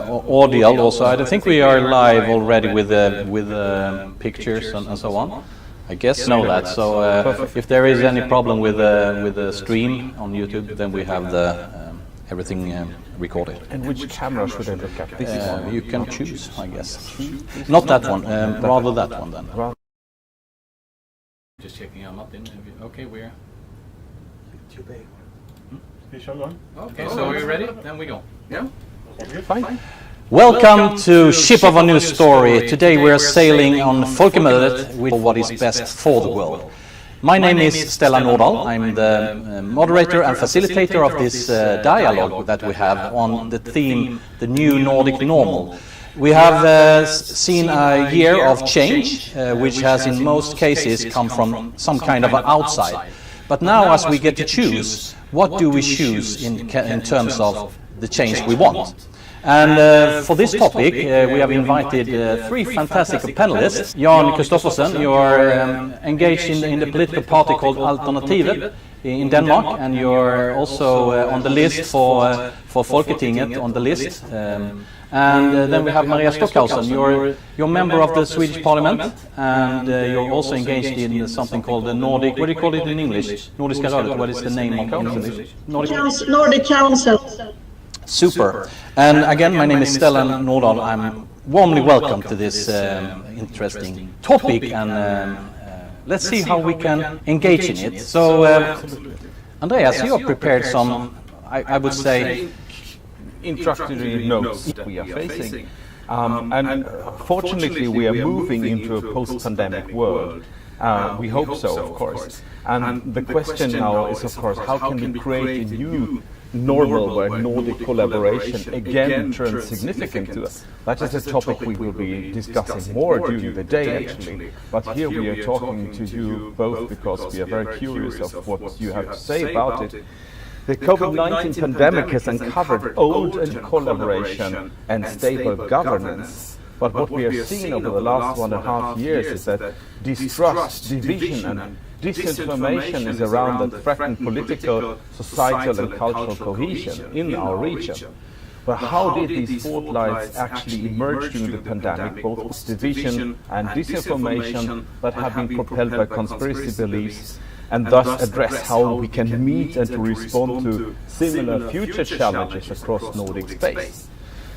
audio also. I think we are live already with pictures and so on. I guess know that. So if there is any problem with the stream on YouTube, then we have everything recorded. And which camera should I look at? This one. You can choose, I guess. Not that one. Rather that one then. Just checking I'm not in. Okay, we're. Too big. Okay, so are you ready? Then we go. Yeah. Fine. Welcome to Ship of a New Story. Today we are sailing on Folkemødet with what is best for the world. My name is Stellan Nordahl. I'm the moderator and facilitator of this dialogue that we have on the theme, the new Nordic Normal. We have seen a year of change, which has in most cases come from some kind of outside. But now as we get to choose, what do we choose in terms of the change we want? And for this topic, we have invited three fantastic panelists. Jan Christopherson, you are engaged in the political party called Alternativet in Denmark, and you're also on the list for Folketinget on the list. And then we have Maria Stockhausen, you're a member of the Swedish Parliament, and you're also engaged in something called the Nordic, what do you call it in English? Nordiska rådet, what is the name of English? Nordic Council. Super. And again, my name is Stellan Nordahl. I'm warmly welcome to this interesting topic, and let's see how we can engage in it. So, Andreas, you have prepared some, I would say, introductory notes we are facing. And fortunately, we are moving into a post-pandemic world. We hope so, of course. And the question now is, of course, how can we create a new normal where Nordic collaboration again turns significant to us? That is a topic we will be discussing more during the day, actually. But here we are talking to you both because we are very curious of what you have to say about it. The COVID-19 pandemic has uncovered old collaboration and stable governance. But what we have seen over the last 1.5 years is that distrust, division and disinformation is around that threaten political, societal and cultural cohesion in our region. But how did these fault lines actually emerge during the pandemic, both division and disinformation that have been propelled by conspiracy beliefs, and thus address how we can meet and to respond to similar future challenges across Nordic space?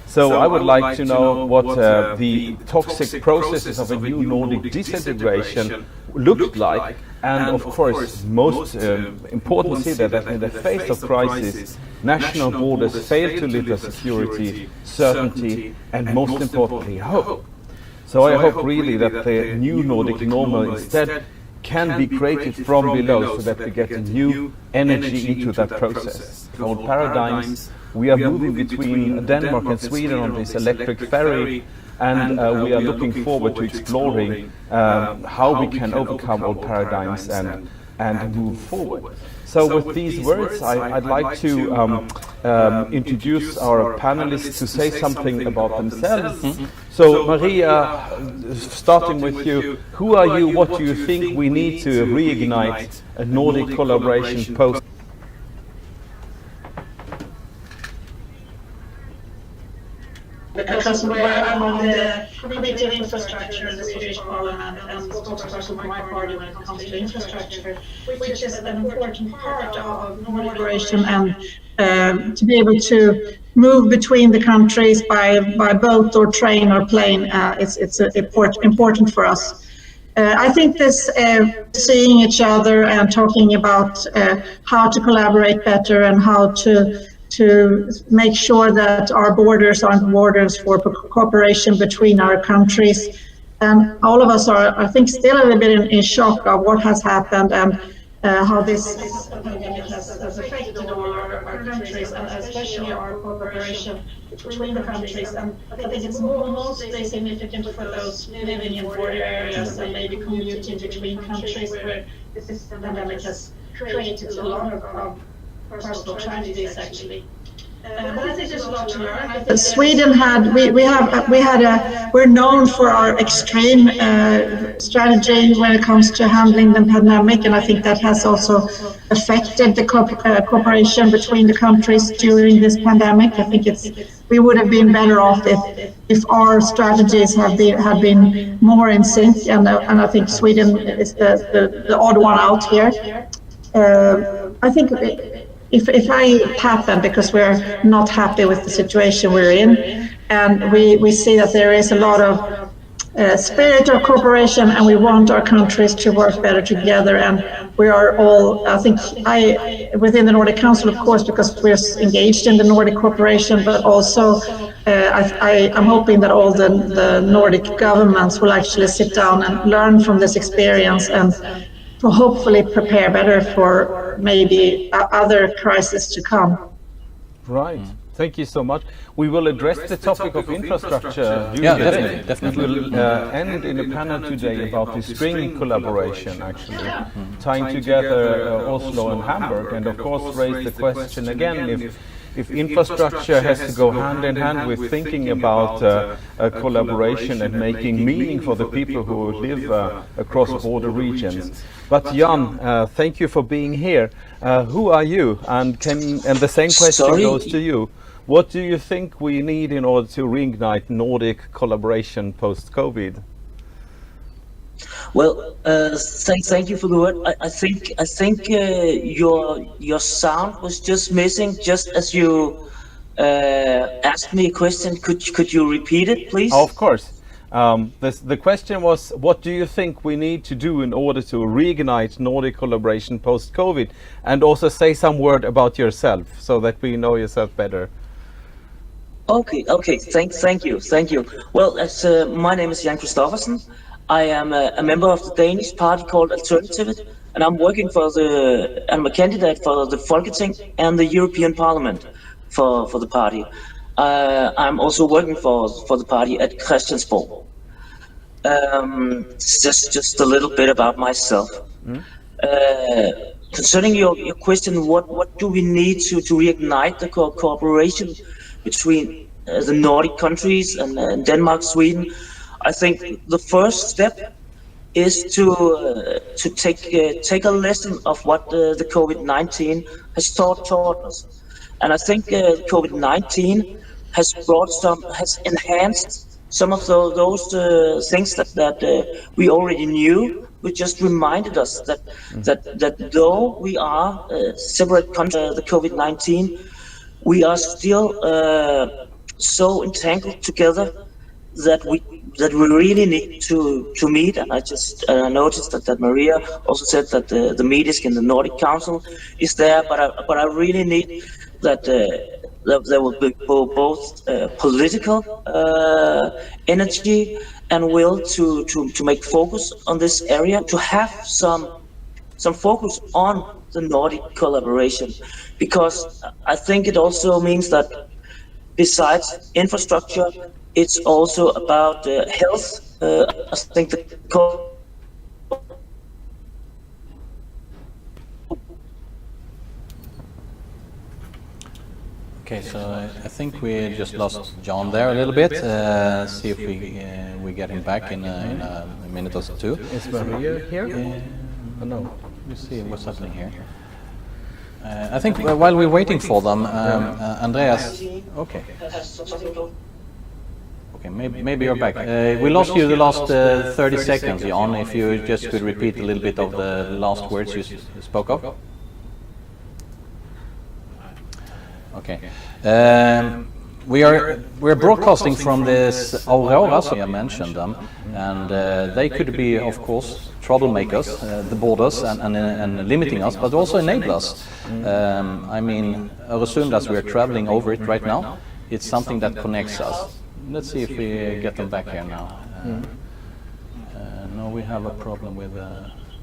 So I would like to know what the toxic processes of a new Nordic disintegration looked like, and of course, most important is that in the face of crisis, national borders fail to deliver security, certainty, and most importantly, hope. So I hope really that the new Nordic normal instead can be created from below so that we get a new energy into that process. Old paradigms. We are moving between Denmark and Sweden on this electric ferry, and we are looking forward to exploring how we can overcome old paradigms and move forward. So with these words, I'd like to introduce our panelists to say something about themselves. So Maria, starting with you, who are you, what do you think we need to reignite a Nordic collaboration post? Because I'm on the Committee of Infrastructure in the Swedish Parliament and spokesperson for my party when it comes to infrastructure, which is an important part of Nordic cooperation and to be able to move between the countries by boat or train or plane. It's important for us. I think this seeing each other and talking about how to collaborate better and how to make sure that our borders aren't borders for cooperation between our countries. And all of us are, I think, still a little bit in shock of what has happened and how this pandemic has affected all our countries, and especially our cooperation between the countries. And I think it's mostly significant for those living in border areas and maybe commuting between countries where this pandemic has created a lot of personal tragedies, actually. But I think there's a lot to learn. Sweden we're known for our extreme strategy when it comes to handling the pandemic, and I think that has also affected the cooperation between the countries during this pandemic. I think we would have been better off if our strategies had been more in sync, and I think Sweden is the odd one out here. I think if I happen, because we're not happy with the situation we're in, and we see that there is a lot of spirit of cooperation, and we want our countries to work better together, and we are all, within the Nordic Council, of course, because we're engaged in the Nordic cooperation, but also I'm hoping that all the Nordic governments will actually sit down and learn from this experience and to hopefully prepare better for maybe other crises to come. Right. Thank you so much. We will address the topic of infrastructure during the day. Definitely. We will end in a panel today about the string collaboration, actually, tying together Oslo and Hamburg, and of course raise the question again if infrastructure has to go hand in hand with thinking about a collaboration and making meaning for the people who live across border regions. But Jan, thank you for being here. Who are you? And the same question goes to you. What do you think we need in order to reignite Nordic collaboration post-COVID? Well, thank you for the word. I think your sound was just missing, just as you asked me a question. Could you repeat it, please? Of course. The question was, what do you think we need to do in order to reignite Nordic collaboration post-COVID? And also say some word about yourself, so that we know yourself better. Okay. Thank you. Well, my name is Jan Christopherson. I am a member of the Danish party called Alternative, and I'm a candidate for the Folketing and the European Parliament for the party. I'm also working for the party at Christiansborg. Just a little bit about myself. Concerning your question, what do we need to reignite the cooperation between the Nordic countries and Denmark, Sweden? I think the first step is to take a lesson of what the COVID-19 has taught us, and I think COVID-19 has enhanced some of those things that we already knew. It just reminded us that though we are separate countries, the COVID-19, we are still so entangled together that we really need to meet. And I just noticed that Maria also said that the meeting in the Nordic Council is there, but I really need that there will be both political energy and will to make focus on this area, to have some focus on the Nordic collaboration, because I think it also means that besides infrastructure, it's also about health. I think the Okay, so I think we just lost John there a little bit. See if we get him back in a minute or two. Is Maria here? Oh, no. Let's see what's happening here. I think while we're waiting for them, Andreas. Okay. Okay, maybe you're back. We lost you the last 30 seconds, Jan. If you just could repeat a little bit of the last words you spoke of. Okay. We're broadcasting from this Aurora, so I mentioned them, and they could be, of course, troublemakers, the borders, and limiting us, but also enable us. I mean, Öresund, as we're traveling over it right now, it's something that connects us. Let's see if we get them back here now. No, we have a problem with...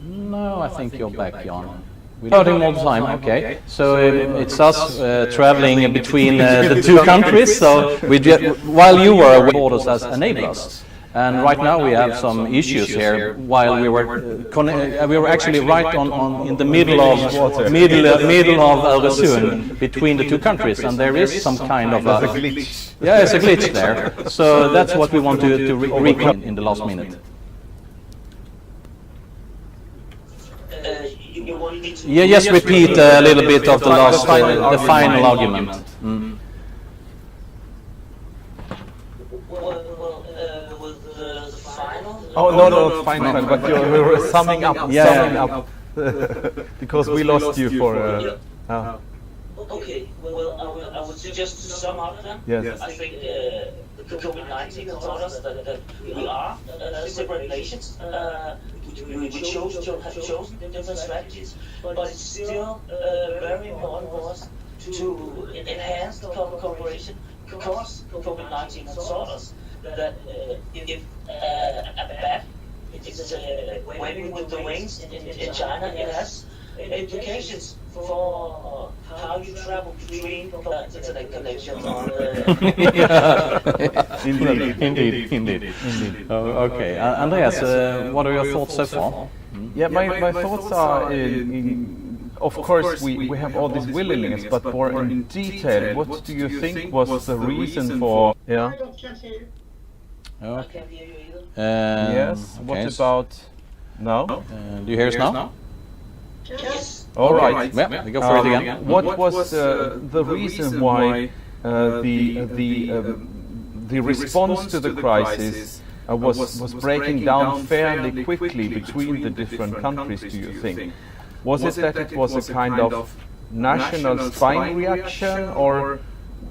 no, I think you're back, Jan. We're starting all the time, okay. So it's us traveling between the two countries. So while you were away, borders as enablers. And right now we have some issues here. While we were actually right on in the middle of Öresund between the two countries, and there is some kind of a glitch. Yeah, it's a glitch there. So that's what we want to recap in the last minute. You want me to Yeah, just repeat a little bit of the last, the final argument. Mm. with the final? Oh, no, fine, but you're summing up, because we lost you for... Okay, well, I would suggest to sum up then. Yes. I think the COVID-19 has taught us that we are separate nations. We have chosen different strategies, but it's still very important for us to enhance the cooperation, because COVID-19 has taught us that if a bat is waving with the wings in China, it has implications for how you travel between internet connections on Indeed. Okay, Andreas, what are your thoughts so far? Yeah, my thoughts are, of course, we have all this willingness, but more in detail, what do you think was the reason for... Yeah. I can't hear you. I can't hear you either. Yes. What about now? Do you hear us now? Yes. All right. Yeah, we go for it again. What was the reason why the response to the crisis was breaking down fairly quickly between the different countries, do you think? Was it that it was a kind of national spine reaction, or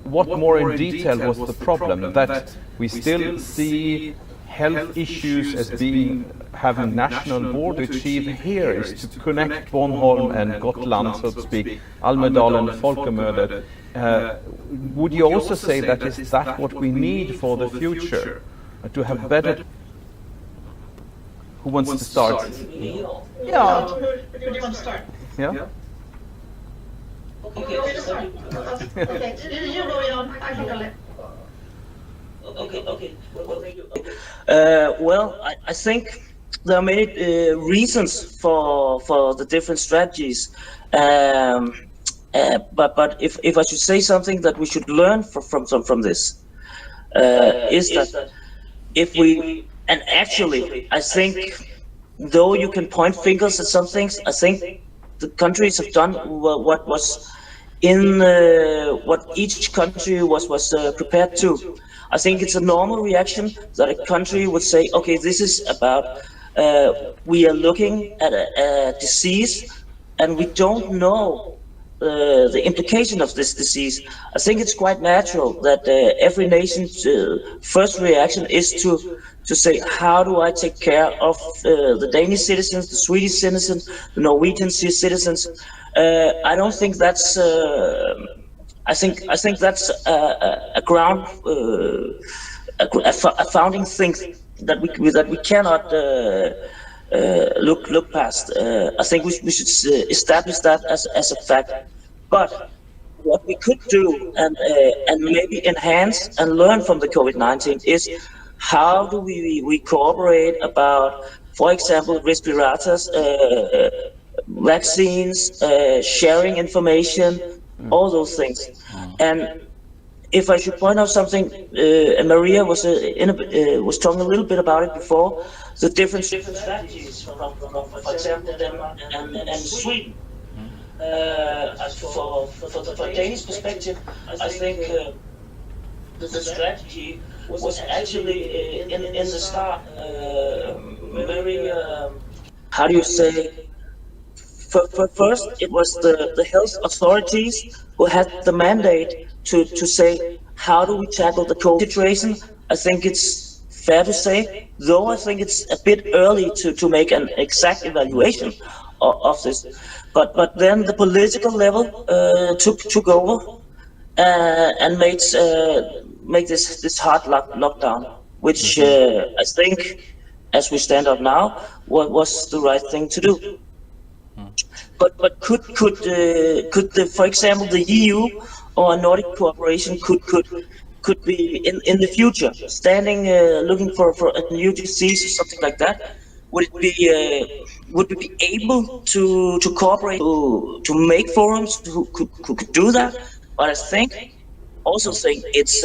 what more in detail was the problem? That we still see health issues as being having national border achieve here is to connect Bornholm and Gotland, so to speak, Almedalen and Folkemødet. Would you also say that is that what we need for the future? To have better... Who wants to start? Yeah. Who do you want to start? Yeah? Okay, start. Okay, you go on. I think I'll let. Okay. Well, thank you. Well, I think there are many reasons for the different strategies. But if I should say something that we should learn from this, is that if we, and actually I think, though you can point fingers at some things, I think the countries have done what was in what each country was prepared to. I think it's a normal reaction that a country would say, okay, this is about, we are looking at a disease and we don't know the implication of this disease. I think it's quite natural that every nation's first reaction is to say, how do I take care of the Danish citizens, the Swedish citizens, the Norwegian citizens? I don't think that's. I think that's a ground, a founding thing that we cannot look past. I think we should establish that as a fact. But what we could do and maybe enhance and learn from the COVID-19 is how do we cooperate about, for example, respirators, vaccines, sharing information, all those things. And if I should point out something, and Maria was talking a little bit about it before, the different strategies from for example, Denmark and Sweden. For Danish perspective, I think the strategy was actually in the start very, how do you say? First, it was the health authorities who had the mandate to say, how do we tackle the COVID situation? I think it's fair to say, though I think it's a bit early to make an exact evaluation of this. But then the political level took over and make this hard lockdown, which I think, as we stand up now, was the right thing to do. But could the, for example, the EU or Nordic cooperation could could be in the future, standing looking for a new disease or something like that? Would we be able to cooperate to make forums who could do that? But I think it's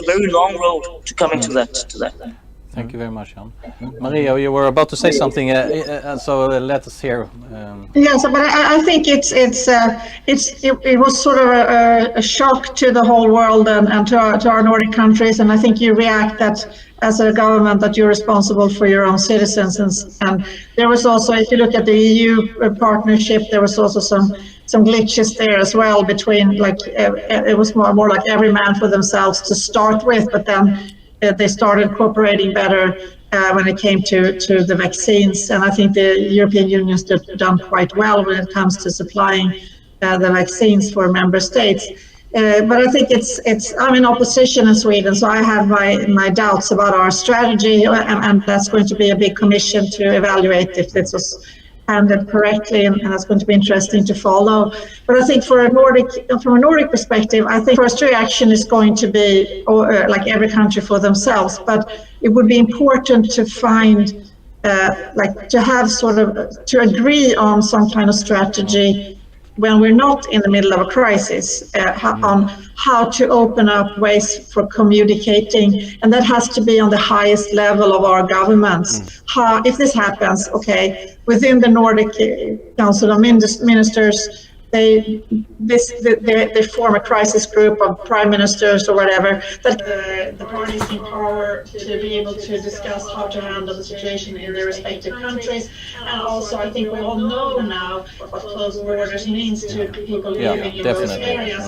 a very long road to coming to that. Thank you very much, Jan. Maria, you were about to say something, so let us hear. Yes, but I think it was sort of a shock to the whole world and to our Nordic countries, and I think you react that as a government that you're responsible for your own citizens, and there was also, if you look at the EU partnership, there was also some glitches there as well between, like, it was more like every man for themselves to start with, but then they started cooperating better when it came to the vaccines, and I think the European Union has done quite well when it comes to supplying the vaccines for member states. But I think I'm in opposition in Sweden, so I have my doubts about our strategy, and that's going to be a big commission to evaluate if this was handled correctly, and that's going to be interesting to follow. But I think from a Nordic perspective, I think first reaction is going to be like every country for themselves, but it would be important to find, to have to agree on some kind of strategy when we're not in the middle of a crisis, on how to open up ways for communicating, and that has to be on the highest level of our governments. If this happens, okay, within the Nordic Council of Ministers, they form a crisis group of prime ministers or whatever, that the parties in power to be able to discuss how to handle the situation in their respective countries. And also, I think we all know now what closed borders means to people living in those areas,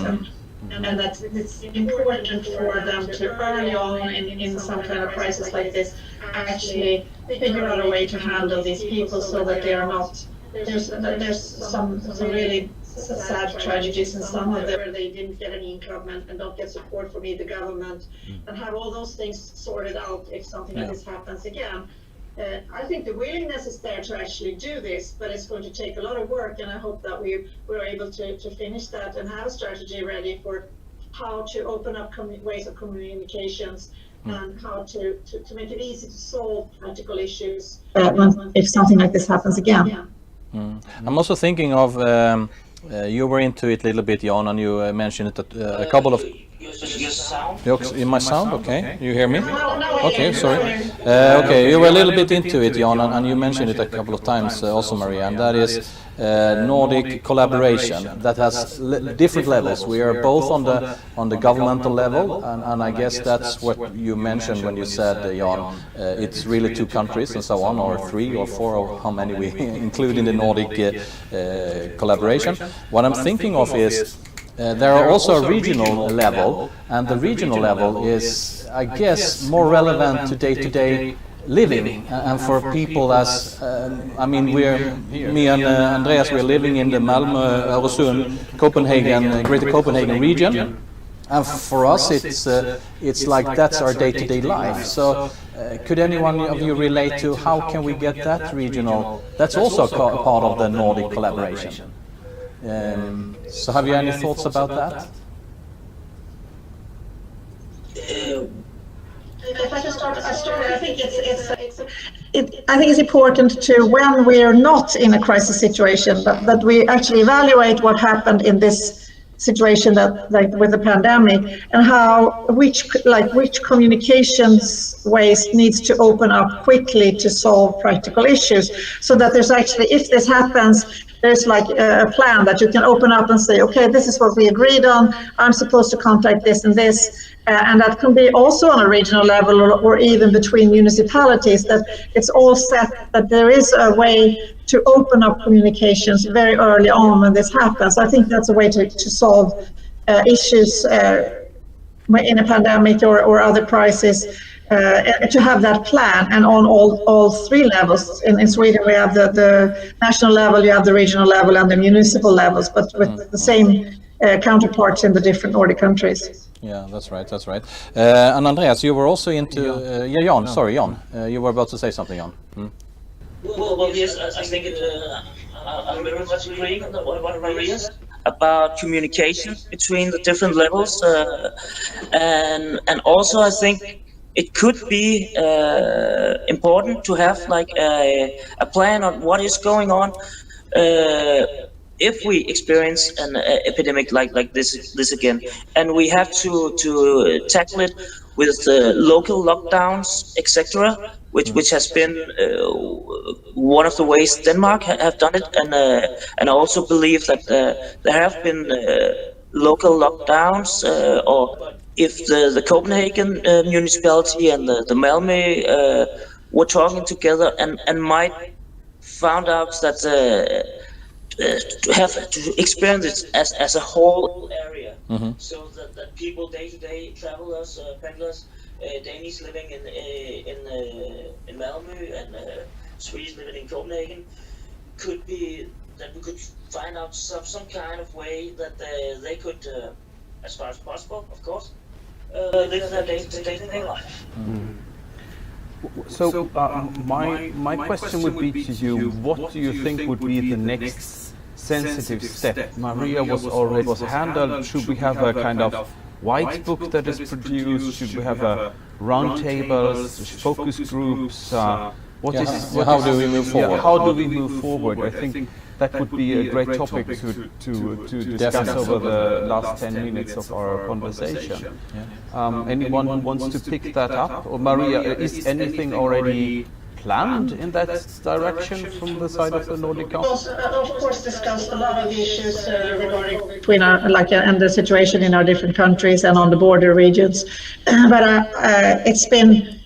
and that it's important for them to early on in some kind of crisis like this actually figure out a way to handle these people so that they are not. There's some really sad tragedies in some of them where they didn't get any income and don't get support from either government, and have all those things sorted out if something like this happens again. I think the willingness is there to actually do this, but it's going to take a lot of work, and I hope that we're able to finish that and have a strategy ready for how to open up ways of communications and how to make it easy to solve political issues if something like this happens again. I'm also thinking of, you were into it a little bit, Jan, and you mentioned it a couple of... In my sound? Okay. You hear me? Okay, sorry. Okay, you were a little bit into it, Jan, and you mentioned it a couple of times also, Maria, and that is Nordic collaboration that has different levels. We are both on the governmental level, and I guess that's what you mentioned when you said, Jan, it's really 2 countries and so on, or 3 or 4, or how many we include in the Nordic collaboration. What I'm thinking of is there are also a regional level, and the regional level is, I guess, more relevant to day-to-day living, and for people as, I mean, me and Andreas, we're living in the Malmö, Öresund, Copenhagen, Greater Copenhagen region, and for us it's like that's our day-to-day life. So could anyone of you relate to how can we get that regional, that's also part of the Nordic collaboration? So have you any thoughts about that? If I can start, I think I think it's important to, when we are not in a crisis situation, that we actually evaluate what happened in this situation, that like with the pandemic, and how which communications ways needs to open up quickly to solve practical issues, so that there's actually, if this happens, there's like a plan that you can open up and say, okay, this is what we agreed on, I'm supposed to contact this and this, and that can be also on a regional level, or even between municipalities, that it's all set, that there is a way to open up communications very early on when this happens. I think that's a way to solve issues in a pandemic or other crisis, to have that plan, and on all 3 levels. In Sweden we have the national level, you have the regional level, and the municipal levels, but with the same counterparts in the different Nordic countries. Yeah, that's right, that's right. And Andreas, you were also into... Jan, sorry, Jan. You were about to say something, Jan. Well, yes, I think I'm very much agreeing on what Maria said. about communication between the different levels, and also I think it could be important to have like a plan on what is going on if we experience an epidemic like this again, and we have to tackle it with local lockdowns, etc., which has been one of the ways Denmark have done it, and I also believe that there have been local lockdowns, or if the Copenhagen municipality and the Malmö were talking together and might found out that to have to experience it as a whole area, so that people day to day travelers, pendlers, Danish living in Malmö and Swedes living in Copenhagen could be that we could find out some kind of way that they could, as far as possible, of course, live their day-to-day life. So my question would be to you: what do you think would be the next sensitive step? Maria was handled. Should we have a kind of white book that is produced? Should we have a roundtables, focus groups? How do we move forward? Yeah, how do we move forward? I think that would be a great topic to discuss over the last 10 minutes of our conversation. Anyone who wants to pick that up? Or Maria, is anything already planned in that direction from the side of the Nordic Council? Of course, discussed a lot of the issues regarding between and the situation in our different countries and on the border regions. But it's been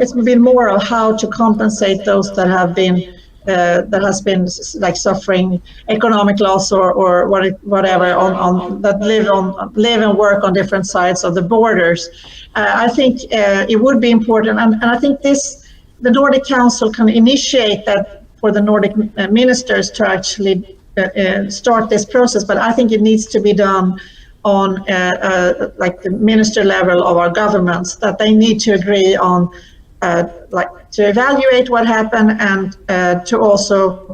it's been more of how to compensate those that have been that has been like suffering economic loss or whatever that live and work on different sides of the borders. I think it would be important, and I think the Nordic Council can initiate that for the Nordic ministers to actually start this process. But I think it needs to be done on like the minister level of our governments, that they need to agree on to evaluate what happened and to also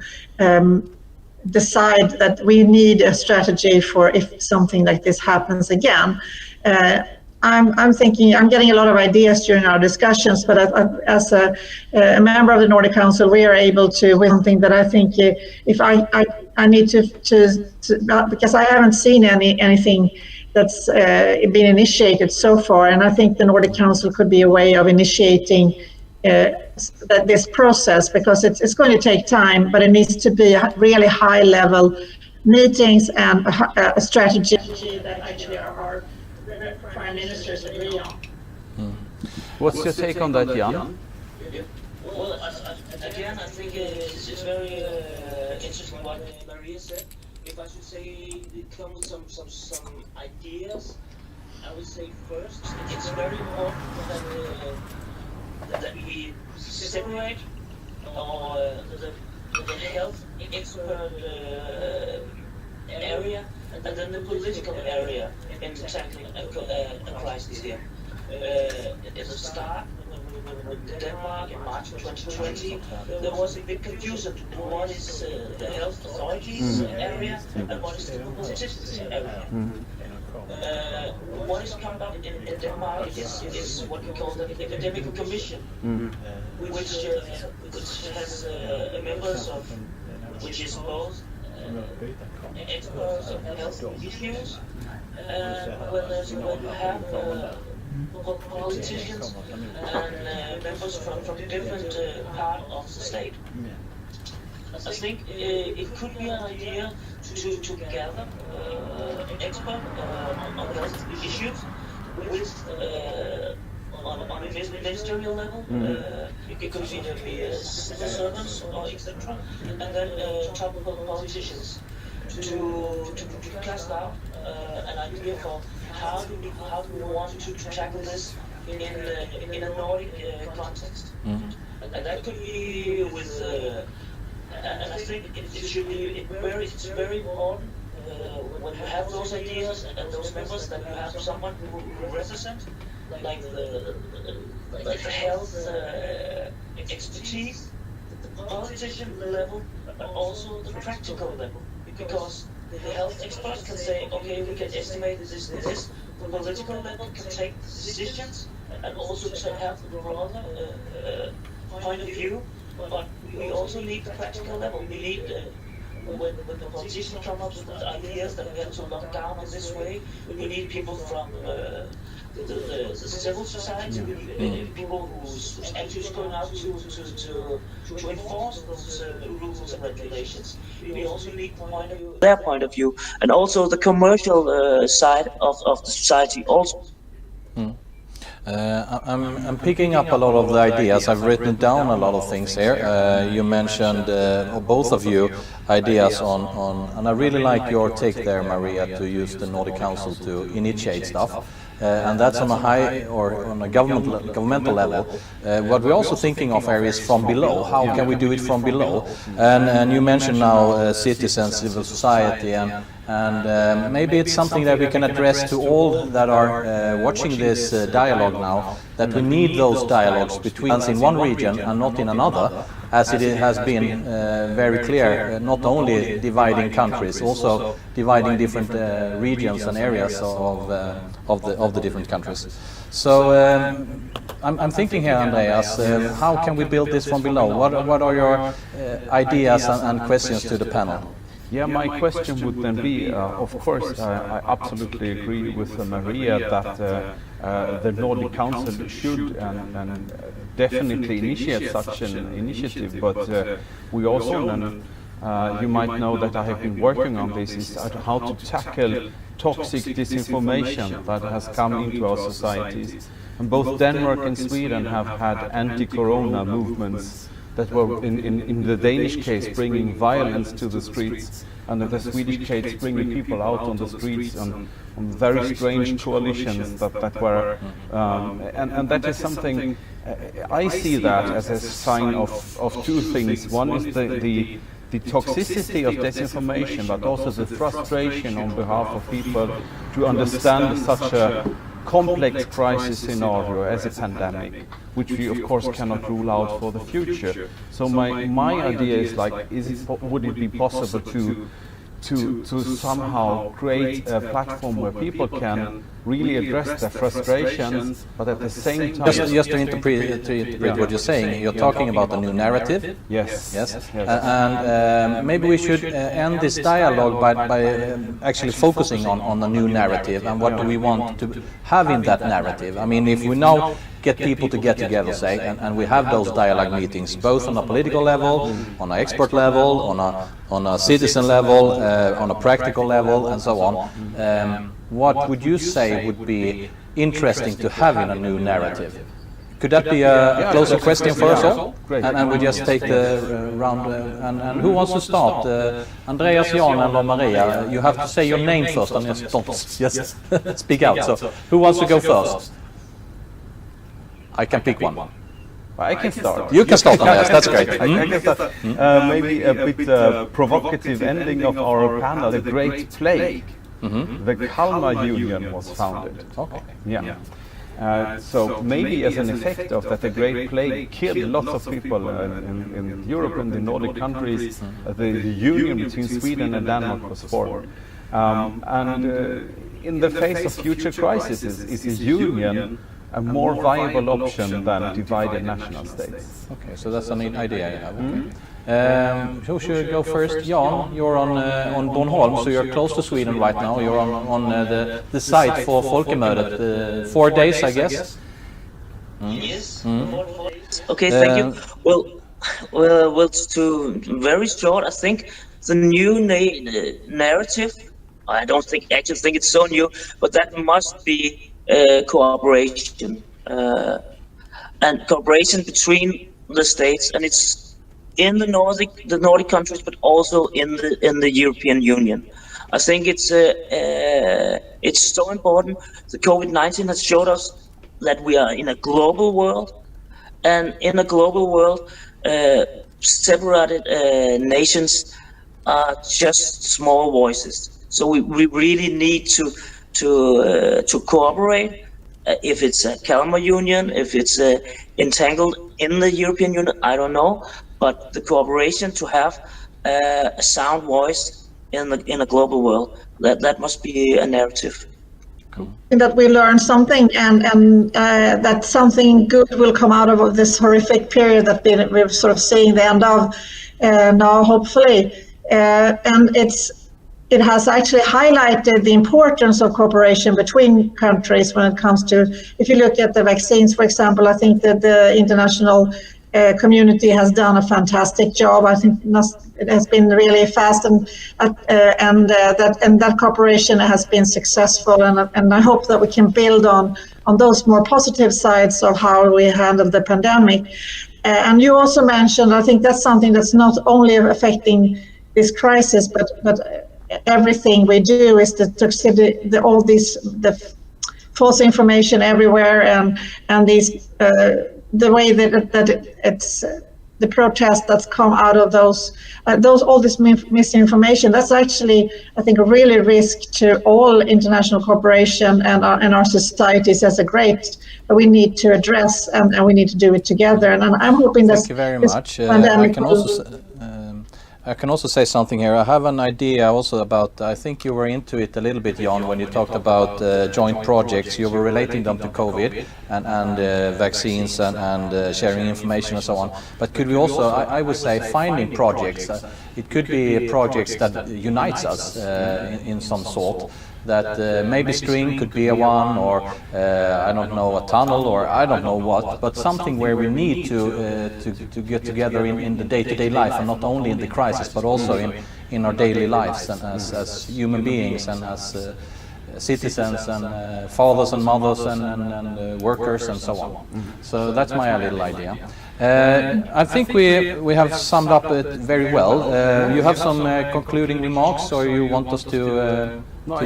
decide that we need a strategy for if something like this happens again. I'm thinking, I'm getting a lot of ideas during our discussions, but as a member of the Nordic Council, we are able to, with something that I think if I need to because I haven't seen anything that's been initiated so far, and I think the Nordic Council could be a way of initiating this process, because it's going to take time, but it needs to be a really high-level meetings and a strategy that actually our prime ministers agree on. What's your take on that, Jan? Well, again, I think it's very interesting what Maria said. If I should say, come with some ideas, I would say first, it's very important that we separate the health expert area and then the political area in tackling a crisis here. At the start, with Denmark in March 2020, there was a big confusion on what is the health authorities area and what is the politicians area. What is coming up in Denmark is what we call the Epidemic Commission, which has members of, which is both experts of health issues, when you have politicians and members from different parts of the state. I think it could be an idea to gather experts on health issues with on a ministerial level. It could either be civil servants or etc. And then top politicians to cast out an idea for how do we want to tackle this in a Nordic context. And that could be with. And I think it should be it's very important when you have those ideas and those members that you have someone who represents like the health expertise, the politician level, but also the practical level. because the health experts can say, okay, we can estimate this and this. The political level can take decisions and also to have the broader point of view. But we also need the practical level. We need when the politicians come up with ideas that we have to lock down in this way, we need people from the civil society, we need people who's actually going out to enforce those rules and regulations. We also need their point of view, and also the commercial side of the society also. I'm picking up a lot of the ideas. I've written down a lot of things here. You mentioned, both of you, ideas on, and I really like your take there, Maria, to use the Nordic Council to initiate stuff. And that's on a high or on a governmental level. What we're also thinking of areas from below. How can we do it from below? And you mentioned now citizens, civil society, and maybe it's something that we can address to all that are watching this dialogue now, that we need those dialogues between us in one region and not in another, as it has been very clear, not only dividing countries, also dividing different regions and areas of the different countries. So I'm thinking here, Andreas, how can we build this from below? What are your ideas and questions to the panel? Yeah, my question would then be, of course, I absolutely agree with Maria that the Nordic Council should and definitely initiate such an initiative, but we also then, you might know that I have been working on this, is how to tackle toxic disinformation that has come into our societies. And both Denmark and Sweden have had anti-corona movements that were, in the Danish case, bringing violence to the streets, and in the Swedish case, bringing people out on the streets on very strange coalitions that were, and that is something, I see that as a sign of two things. One is the toxicity of disinformation, but also the frustration on behalf of people to understand such a complex crisis scenario as a pandemic, which we of course cannot rule out for the future. So my idea is like, would it be possible to somehow create a platform where people can really address their frustrations, but at the same time... Just to interpret what you're saying, you're talking about a new narrative. Yes. And maybe we should end this dialogue by actually focusing on a new narrative, and what do we want to have in that narrative. I mean, if we now get people to get together, say, and we have those dialogue meetings, both on a political level, on an expert level, on a citizen level, on a practical level, and so on. What would you say would be interesting to have in a new narrative? Could that be a closer question for us all? And we just take the round. And who wants to start? Andreas, Jan, and Maria. You have to say your name first, and just speak out. So, who wants to go first? I can pick one. I can start. You can start, Andreas. That's great. I can start. Maybe a bit provocative ending of our panel, the Great Plague. The Kalmar Union was founded. Okay. Yeah. So maybe as an effect of that, the Great Plague killed lots of people in Europe and the Nordic countries. The union between Sweden and Denmark was formed. And in the face of future crises, is a union a more viable option than divided national states? Okay, so that's an idea you have. Okay. Who should go first? Jan, you're on Bornholm, so you're close to Sweden right now. You're on the site for Folkemødet, 4 days, I guess. Yes. Okay, thank you. Well, to very short, I think the new narrative. I don't think it's so new, but that must be cooperation and cooperation between the states, and it's in the Nordic countries, but also in the European Union. I think it's so important. The COVID-19 has showed us that we are in a global world, and in a global world, separated nations are just small voices. So we really need to cooperate. If it's a Kalmar Union, if it's entangled in the European Union, I don't know. But the cooperation to have a sound voice in a global world. That must be a narrative. That we learn something, and that something good will come out of this horrific period that we're sort of seeing the end of now, hopefully. And it has actually highlighted the importance of cooperation between countries when it comes to, if you look at the vaccines, for example, I think that the international community has done a fantastic job. I think it has been really fast, and that cooperation has been successful. And I hope that we can build on those more positive sides of how we handled the pandemic. And you also mentioned, I think that's something that's not only affecting this crisis, but everything we do is to consider all the false information everywhere, and these the way that it's the protests that's come out of those all this misinformation. That's actually, I think, a really risk to all international cooperation and our societies as a great that we need to address, and we need to do it together. And I'm hoping that. Thank you very much. I can also say something here. I have an idea also about, I think you were into it a little bit, Jan, when you talked about joint projects. You were relating them to COVID and vaccines and sharing information and so on. But could we also, I would say, finding projects. It could be projects that unites us in some sort. That maybe string could be a one, or I don't know, a tunnel, or I don't know what, but something where we need to get together in the day-to-day life, and not only in the crisis, but also in our daily lives, and as human beings, and as citizens, and fathers and mothers, and workers, and so on. So that's my little idea. I think we have summed up it very well. You have some concluding remarks, or you want us to I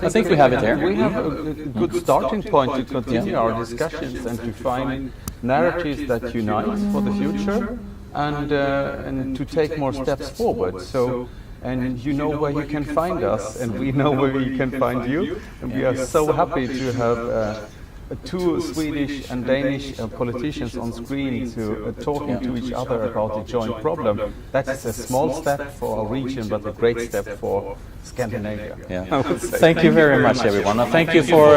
think we have it here. We have a good starting point to continue our discussions and to find narratives that unite for the future, and to take more steps forward. So, and you know where you can find us, and we know where you can find you, and we are so happy to have two Swedish and Danish politicians on screen to talking to each other about a joint problem. That is a small step for our region, but a great step for Scandinavia. Yeah. Thank you very much, everyone. And thank you for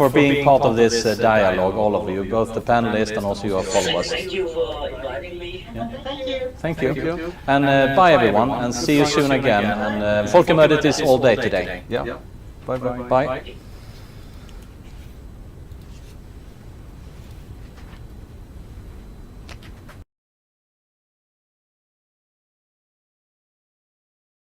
being part of this dialogue, all of you, both the panelists and also your followers. Thank you for inviting me. Yeah. Thank you. And bye, everyone, and see you soon again. And Folkemødet is all day today. Yeah. Bye-bye. Bye.